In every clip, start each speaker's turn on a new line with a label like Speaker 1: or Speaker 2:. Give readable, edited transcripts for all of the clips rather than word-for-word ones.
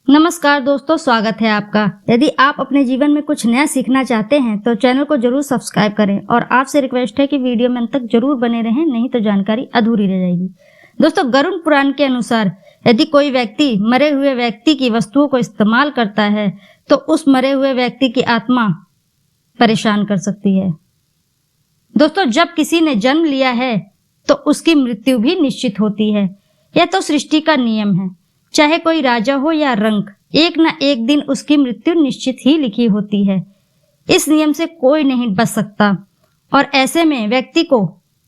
Speaker 1: नमस्कार दोस्तों, स्वागत है आपका। यदि आप अपने जीवन में कुछ नया सीखना चाहते हैं तो चैनल को जरूर सब्सक्राइब करें और आपसे रिक्वेस्ट है कि वीडियो में अंत तक जरूर बने रहें, नहीं तो जानकारी अधूरी रह जाएगी। दोस्तों, गरुड़ पुराण के अनुसार यदि कोई व्यक्ति मरे हुए व्यक्ति की वस्तुओं को इस्तेमाल करता है तो उस मरे हुए व्यक्ति की आत्मा परेशान कर सकती है। दोस्तों, जब किसी ने जन्म लिया है तो उसकी मृत्यु भी निश्चित होती है। यह तो सृष्टि का नियम है। चाहे कोई राजा हो या रंक, एक न एक दिन उसकी मृत्यु निश्चित ही लिखी होती है। इस नियम से कोई नहीं बच सकता और ऐसे में व्यक्ति को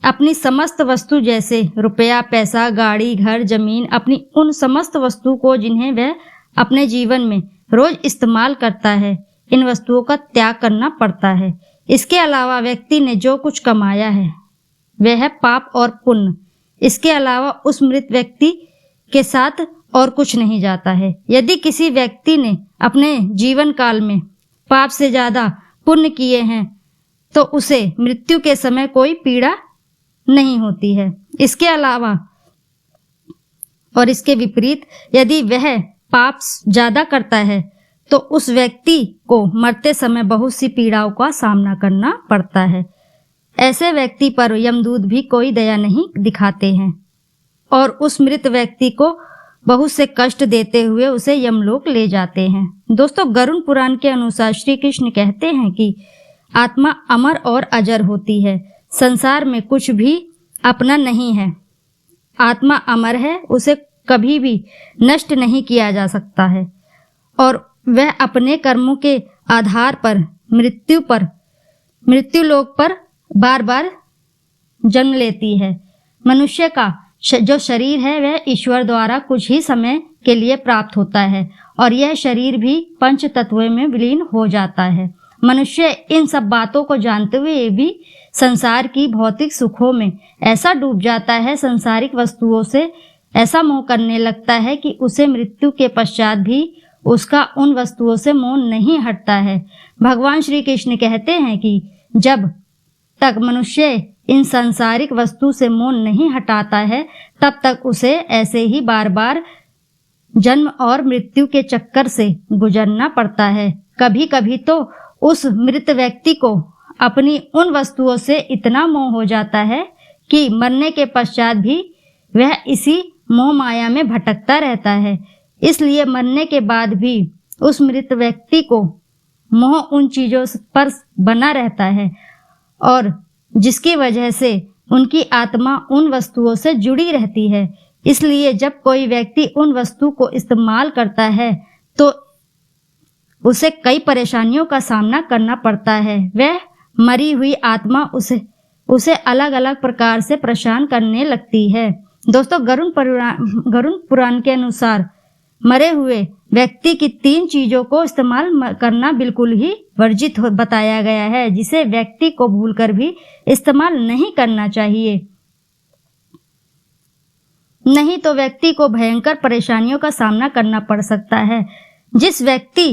Speaker 1: अपनी समस्त वस्तु जैसे रुपया, पैसा, गाड़ी, घर, जमीन, अपनी उन समस्त वस्तु को जिन्हें वह अपने जीवन में रोज इस्तेमाल करता है, इन वस्तुओं का त्याग करना पड़ता है। इसके अलावा व्यक्ति ने जो कुछ कमाया है वह है पाप और पुण्य। इसके अलावा उस मृत व्यक्ति के साथ और कुछ नहीं जाता है। यदि किसी व्यक्ति ने अपने जीवन काल में पाप से ज्यादा पुण्य किए हैं तो उसे मृत्यु के समय कोई पीड़ा नहीं होती है। इसके अलावा और इसके विपरीत यदि वह पाप ज्यादा करता है तो उस व्यक्ति को मरते समय बहुत सी पीड़ाओं का सामना करना पड़ता है। ऐसे व्यक्ति पर यमदूत भी कोई दया नहीं दिखाते हैं और उस मृत व्यक्ति को बहुत से कष्ट देते हुए उसे यमलोक ले जाते हैं। दोस्तों, गरुड़ पुराण के अनुसार श्री कृष्ण कहते हैं कि आत्मा अमर और अजर होती है। संसार में कुछ भी अपना नहीं है। आत्मा अमर है, उसे कभी भी नष्ट नहीं किया जा सकता है और वह अपने कर्मों के आधार पर मृत्यु लोक पर बार बार जन्म लेती है। मनुष्य का जो शरीर है वह ईश्वर द्वारा कुछ ही समय के लिए प्राप्त होता है और यह शरीर भी पंच तत्वों में विलीन हो जाता है। मनुष्य इन सब बातों को जानते हुए भी संसार की भौतिक सुखों में ऐसा डूब जाता है, सांसारिक वस्तुओं से ऐसा मोह करने लगता है कि उसे मृत्यु के पश्चात भी उसका उन वस्तुओं से मोह नहीं हटता है। भगवान श्री कृष्ण कहते हैं कि जब तक मनुष्य इन सांसारिक वस्तु से मोह नहीं हटाता है तब तक उसे ऐसे ही बार बार जन्म और मृत्यु के चक्कर से गुजरना पड़ता है। कभी कभी तो उस मृत व्यक्ति को अपनी उन वस्तुओं से इतना मोह हो जाता है कि मरने के पश्चात भी वह इसी मोह माया में भटकता रहता है। इसलिए मरने के बाद भी उस मृत व्यक्ति को मोह उन चीजों पर बना रहता है और जिसकी वजह से उनकी आत्मा उन वस्तुओं से जुड़ी रहती है। इसलिए जब कोई व्यक्ति उन वस्तु को इस्तेमाल करता है तो उसे कई परेशानियों का सामना करना पड़ता है। वह मरी हुई आत्मा उसे अलग अलग प्रकार से परेशान करने लगती है। दोस्तों, गरुड़ पुराण के अनुसार मरे हुए व्यक्ति की 3 चीजों को इस्तेमाल करना बिल्कुल ही वर्जित बताया गया है, जिसे व्यक्ति को भूलकर भी इस्तेमाल नहीं करना चाहिए, नहीं तो व्यक्ति को भयंकर परेशानियों का सामना करना पड़ सकता है। जिस व्यक्ति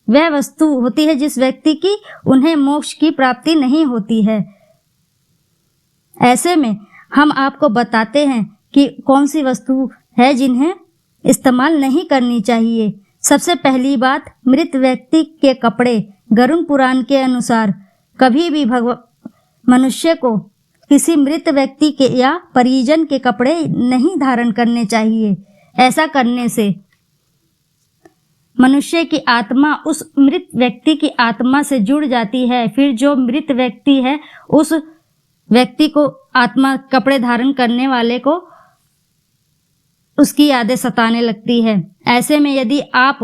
Speaker 1: वह वस्तु होती है जिस व्यक्ति की उन्हें मोक्ष की प्राप्ति नहीं होती है। ऐसे में हम आपको बताते हैं कि कौन सी वस्तु है जिन्हें इस्तेमाल नहीं करनी चाहिए। सबसे पहली बात, मृत व्यक्ति के कपड़े। गरुड़ पुराण के अनुसार कभी भी मनुष्य को किसी मृत व्यक्ति के या परिजन के कपड़े नहीं धारण करने चाहिए। ऐसा करने से मनुष्य की आत्मा उस मृत व्यक्ति की आत्मा से जुड़ जाती है। फिर जो मृत व्यक्ति है उस व्यक्ति को आत्मा कपड़े धारण करने वाले को उसकी यादें सताने लगती है। ऐसे में यदि आप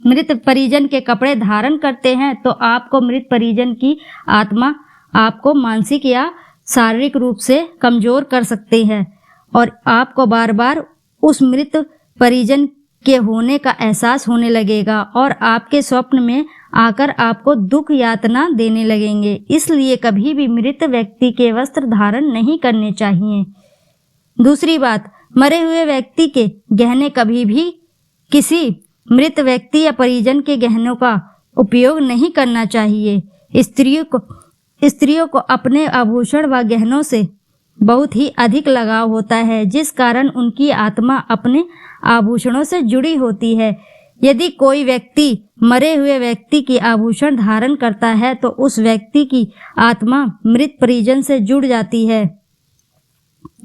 Speaker 1: मृत परिजन के कपड़े धारण करते हैं तो आपको मृत परिजन की आत्मा आपको मानसिक या शारीरिक रूप से कमजोर कर सकती है और आपको बार बार उस मृत परिजन के होने का एहसास होने लगेगा और आपके स्वप्न में आकर आपको दुख यातना देने लगेंगे। इसलिए कभी भी मृत व्यक्ति के वस्त्र धारण नहीं करने चाहिए। दूसरी बात, मरे हुए व्यक्ति के गहने कभी भी किसी मृत व्यक्ति या परिजन के गहनों का उपयोग नहीं करना चाहिए। स्त्रियों को अपने आभूषण व गहनों से बहुत ही अधिक लगाव होता है, जिस कारण उनकी आत्मा अपने आभूषणों से जुड़ी होती है। यदि कोई व्यक्ति मरे हुए व्यक्ति की आभूषण धारण करता है तो उस व्यक्ति की आत्मा मृत परिजन से जुड़ जाती है,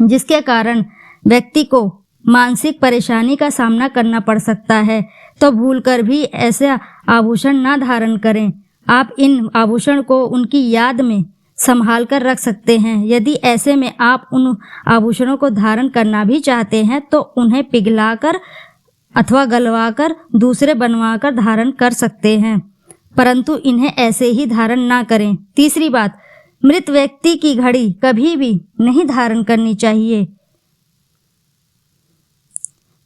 Speaker 1: जिसके कारण व्यक्ति को मानसिक परेशानी का सामना करना पड़ सकता है। तो भूलकर भी ऐसा आभूषण ना धारण करें। आप इन आभूषण को उनकी याद में संभाल कर रख सकते हैं। यदि ऐसे में आप उन आभूषणों को धारण करना भी चाहते हैं तो उन्हें पिघलाकर अथवा गलवाकर दूसरे बनवाकर धारण कर सकते हैं, परंतु इन्हें ऐसे ही धारण ना करें। तीसरी बात, मृत व्यक्ति की घड़ी कभी भी नहीं धारण करनी चाहिए,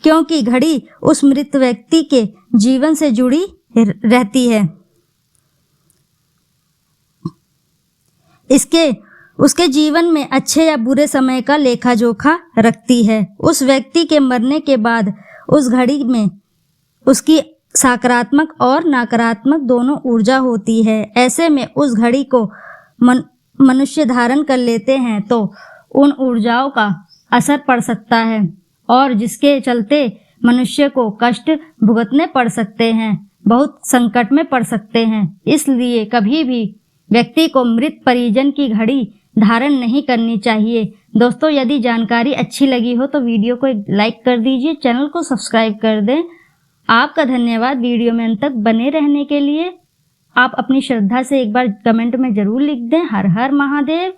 Speaker 1: क्योंकि घड़ी उस मृत व्यक्ति के जीवन से जुड़ी रहती है। उसके जीवन में अच्छे या बुरे समय का लेखा जोखा रखती है। उस व्यक्ति के मरने के बाद उस घड़ी में उसकी सकारात्मक और नकारात्मक दोनों ऊर्जा होती है। ऐसे में उस घड़ी को मनुष्य धारण कर लेते हैं तो उन ऊर्जाओं का असर पड़ सकता है और जिसके चलते मनुष्य को कष्ट भुगतने पड़ सकते हैं, बहुत संकट में पड़ सकते हैं। इसलिए कभी भी व्यक्ति को मृत परिजन की घड़ी धारण नहीं करनी चाहिए। दोस्तों, यदि जानकारी अच्छी लगी हो तो वीडियो को एक लाइक कर दीजिए, चैनल को सब्सक्राइब कर दें। आपका धन्यवाद वीडियो में अंत तक बने रहने के लिए। आप अपनी श्रद्धा से एक बार कमेंट में ज़रूर लिख दें। हर हर महादेव।